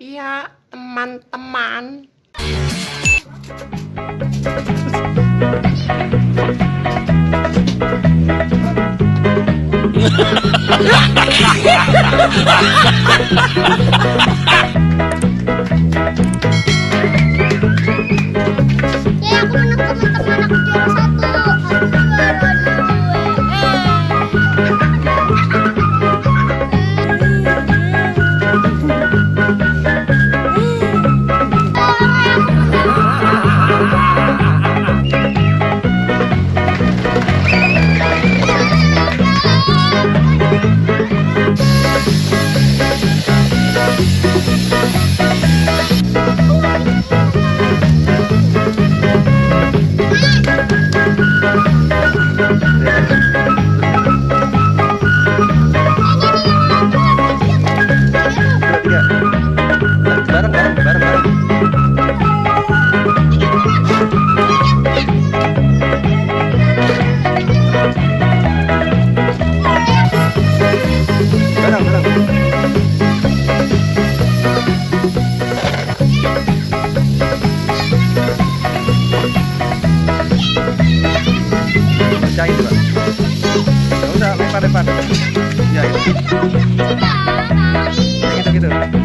Iya, teman-teman. Ya, aku menang teman-teman, aku juara satu. Aku juara Tiga. Bareng, bareng, bareng, bareng. Bareng, bareng. Pecahin coba. Nggak usah, lempar, lempar. Ya, gitu. Gitu, gitu.